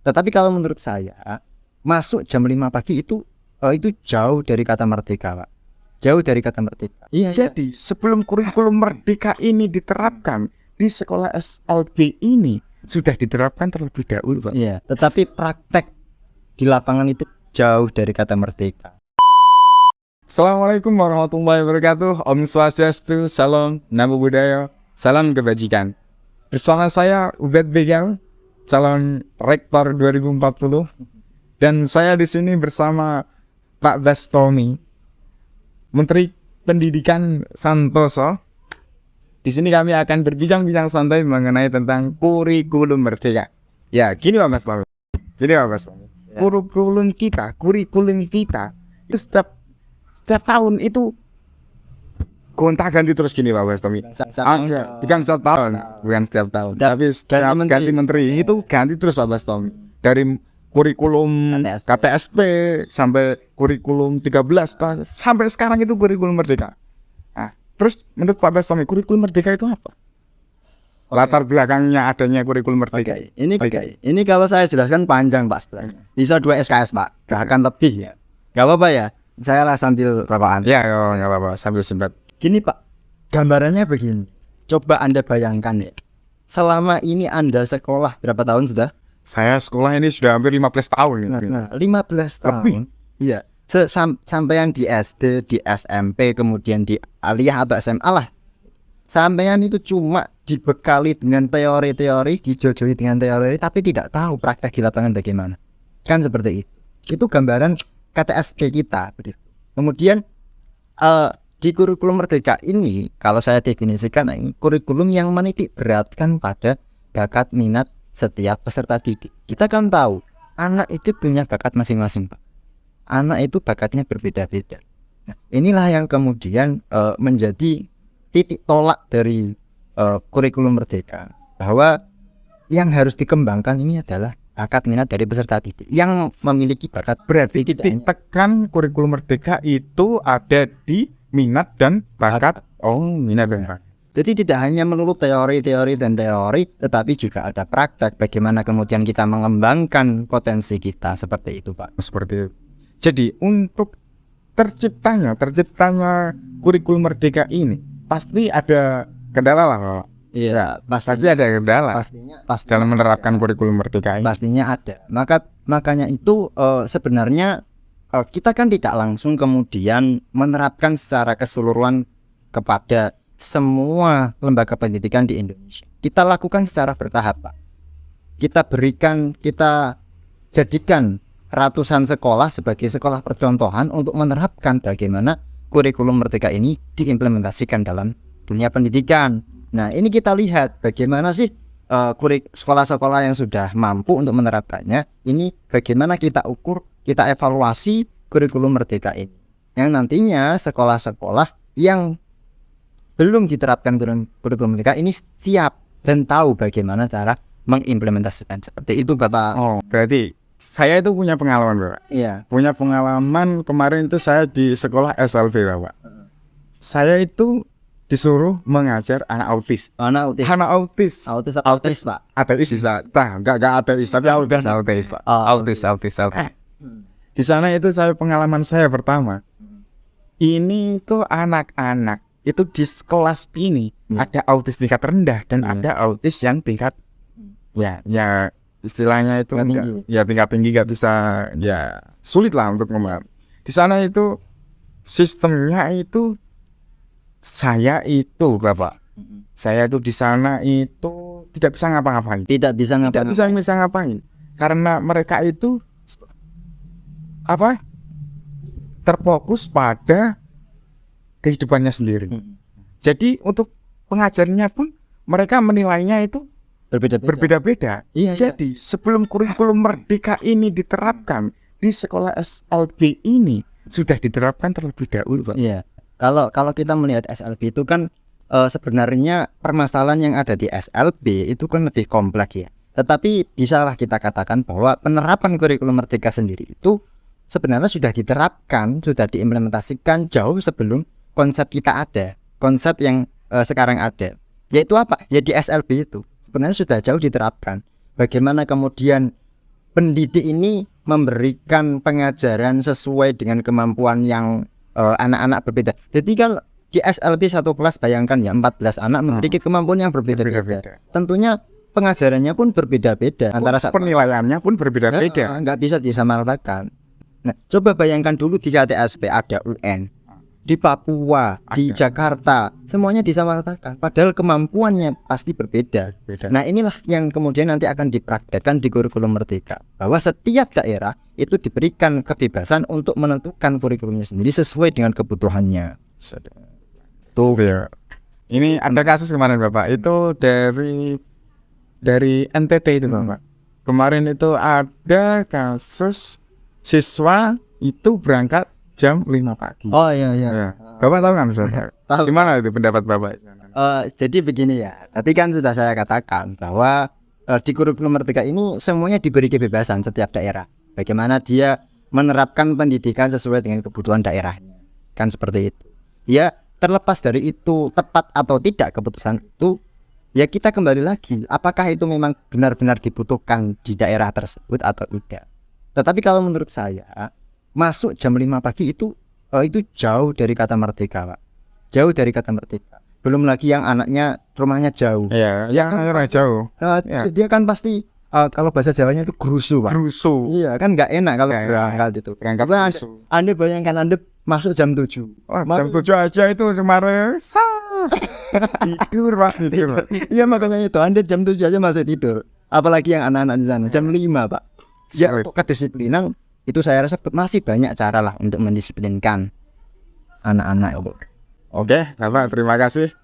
Tetapi kalau menurut saya masuk jam 5 pagi itu jauh dari kata merdeka, Pak. Jauh dari kata merdeka. Iya. Jadi sebelum kurikulum merdeka ini diterapkan di sekolah SLB ini sudah diterapkan terlebih dahulu, Pak. Iya, tetapi praktek di lapangan itu jauh dari kata merdeka. Assalamualaikum warahmatullahi wabarakatuh. Om Swastiastu, salam, namo buddhaya, salam kebajikan. Bersama saya Ubed Begal, calon rektor 2040, dan saya di sini bersama Pak Bastomi, Menteri Pendidikan Santoso. Di sini kami akan berbincang-bincang santai mengenai tentang kurikulum merdeka. Ya, gini Pak Bastomi. Kurikulum kita itu setiap tahun itu gonta-ganti terus gini Pak Bastomi. Bukan setiap tahun, tapi setiap ganti menteri itu ganti terus Pak Bastomi. Dari kurikulum KTSP sampai kurikulum 13 sampai sekarang itu kurikulum merdeka. Nah, terus menurut Pak Bastomi kurikulum merdeka itu apa? Latar belakangnya adanya kurikulum merdeka. Ini kalau saya jelaskan panjang Pak sebenarnya. Bisa 2 SKS Pak, bahkan lebih ya. Gak apa-apa ya. Saya lah sambil rapaan. Ya, nggak apa-apa, sambil sempat. Gini Pak, gambarannya begini. Coba Anda bayangkan ya. Selama ini Anda sekolah berapa tahun sudah? Saya sekolah ini sudah hampir 15 tahun. Nah, 15 tahun. Iya. Sampean di SD, di SMP, kemudian di aliyah atau SMA lah. Sampean itu cuma dibekali dengan teori-teori, dijojohi dengan teori, tapi tidak tahu praktek di lapangan bagaimana. Kan seperti itu. Itu gambaran KTSP kita. Kemudian di kurikulum merdeka ini, kalau saya definisikan, ini kurikulum yang menitik beratkan pada bakat minat setiap peserta didik. Kita kan tahu anak itu punya bakat masing-masing, Pak. Anak itu bakatnya berbeda-beda. Nah, inilah yang kemudian menjadi titik tolak dari kurikulum merdeka, bahwa yang harus dikembangkan ini adalah bakat minat dari peserta didik yang memiliki bakat. Berarti ditekan kurikulum merdeka itu ada di minat dan bakat. Oh, minat dan bakat. Jadi tidak hanya melulu teori, tetapi juga ada praktek bagaimana kemudian kita mengembangkan potensi kita, seperti itu Pak. Seperti itu. Jadi untuk terciptanya kurikulum merdeka ini pasti ada kendala lah Pak. Iya, pasti ada kendala. Pastinya dalam menerapkan kurikulum merdeka ini. Pastinya ada. Makanya itu sebenarnya kita kan tidak langsung kemudian menerapkan secara keseluruhan kepada semua lembaga pendidikan di Indonesia. Kita lakukan secara bertahap, Pak. Kita jadikan ratusan sekolah sebagai sekolah percontohan untuk menerapkan bagaimana kurikulum merdeka ini diimplementasikan dalam dunia pendidikan. Nah, ini kita lihat bagaimana sih sekolah-sekolah yang sudah mampu untuk menerapkannya. Ini bagaimana kita ukur, kita evaluasi kurikulum merdeka ini. Yang nantinya sekolah-sekolah yang belum diterapkan kurikulum merdeka ini siap dan tahu bagaimana cara mengimplementasikan. Seperti itu Bapak. Oh, berarti saya itu punya pengalaman Bapak. Iya. Punya pengalaman kemarin itu saya di sekolah SLB Bapak. Saya itu disuruh mengajar anak autis. Autis Pak. Ateis bisa. Enggak ateis tapi autis Pak. Autis. Di sana itu pengalaman saya pertama. Ini tuh anak-anak itu di sekolah ini ada autis tingkat rendah dan ada autis yang tingkat ya istilahnya itu tingkat tinggi nggak bisa, ya sulit lah untuk ngomong. Di sana itu sistemnya itu saya itu di sana itu tidak bisa ngapa-ngapain. Tidak bisa ngapain karena mereka itu terfokus pada kehidupannya sendiri. Jadi untuk pengajarnya pun mereka menilainya itu berbeda-beda. Iya, jadi sebelum kurikulum merdeka ini diterapkan di sekolah SLB ini sudah diterapkan terlebih dahulu Pak. Iya. Kalau kita melihat SLB itu kan sebenarnya permasalahan yang ada di SLB itu kan lebih kompleks ya. Tetapi bisalah kita katakan bahwa penerapan kurikulum merdeka sendiri itu sebenarnya sudah diterapkan, sudah diimplementasikan jauh sebelum konsep kita ada, konsep yang sekarang ada, yaitu apa? Ya di SLB itu sebenarnya sudah jauh diterapkan. Bagaimana kemudian pendidik ini memberikan pengajaran sesuai dengan kemampuan yang anak-anak berbeda. Jadi kan di SLB satu kelas bayangkan ya 14 anak memiliki kemampuan yang berbeda-beda. Tentunya pengajarannya pun berbeda-beda antara penilaiannya pun berbeda-beda. Nggak bisa disamaratakan. Nah, coba bayangkan dulu di KTSP ada UN, di Papua, di Jakarta, semuanya disamaratakan. Padahal kemampuannya pasti berbeda. Nah, inilah yang kemudian nanti akan dipraktekkan di kurikulum Merdeka, bahwa setiap daerah itu diberikan kebebasan untuk menentukan kurikulumnya sendiri sesuai dengan kebutuhannya. Tuh ya. Ini ada kasus kemarin Bapak, itu dari NTT itu Bapak. Kemarin itu ada kasus siswa itu berangkat jam 5 pagi. Oh iya. Bapak tahu kan Ustaz? Tahu. Gimana itu pendapat Bapak? Jadi begini ya. Tadi kan sudah saya katakan bahwa di kurikulum Merdeka ini semuanya diberi kebebasan setiap daerah. Bagaimana dia menerapkan pendidikan sesuai dengan kebutuhan daerahnya. Kan seperti itu. Ya, terlepas dari itu tepat atau tidak keputusan itu, ya kita kembali lagi. Apakah itu memang benar-benar dibutuhkan di daerah tersebut atau tidak? Tetapi kalau menurut saya masuk jam 5 pagi itu jauh dari kata merdeka, Pak. Jauh dari kata merdeka. Belum lagi yang anaknya rumahnya jauh. Iya, yang anaknya jauh. Dia kan pasti kalau bahasa Jawanya itu gerusu, Pak. Gerusu. Iya, kan nggak enak kalau berangkat itu. Anda bayangkan Anda masuk jam 7. Jam 7 aja itu kemarin tidur, Pak. Iya, makanya itu Anda jam 7 aja masih tidur. Apalagi yang anak-anak di sana jam 5, Pak. Ya, untuk kedisiplinan itu saya rasa masih banyak cara lah untuk mendisiplinkan anak-anak itu. Oke, Bapak, terima kasih.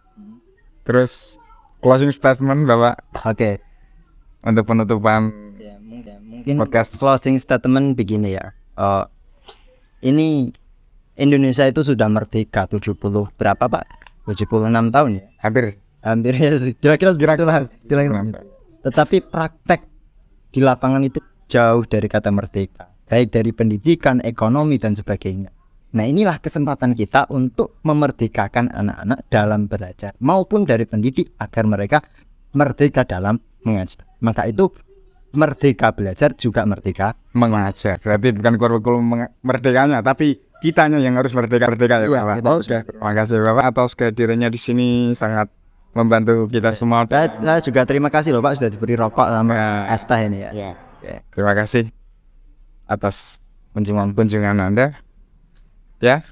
Terus closing statement Bapak. Oke. Untuk penutupan mungkin podcast. Closing statement begini ya. Ini Indonesia itu sudah merdeka 70 berapa, Pak? 76 tahun ya. Hampir ya, kira-kira itulah. Tetapi praktek di lapangan itu jauh dari kata merdeka, baik dari pendidikan, ekonomi dan sebagainya. Nah, inilah kesempatan kita untuk memerdekakan anak-anak dalam belajar maupun dari pendidik agar mereka merdeka dalam mengajar. Maka itu merdeka belajar juga merdeka mengajar. Berarti bukan kurikulum merdekanya, tapi kitanya yang harus merdeka ya, Bapak. Terima kasih Bapak atas kehadirannya di sini, sangat membantu kita semua. Saya juga terima kasih loh Pak sudah diberi rokok sama es teh ini ya. Terima kasih atas kunjungan Anda. Ya.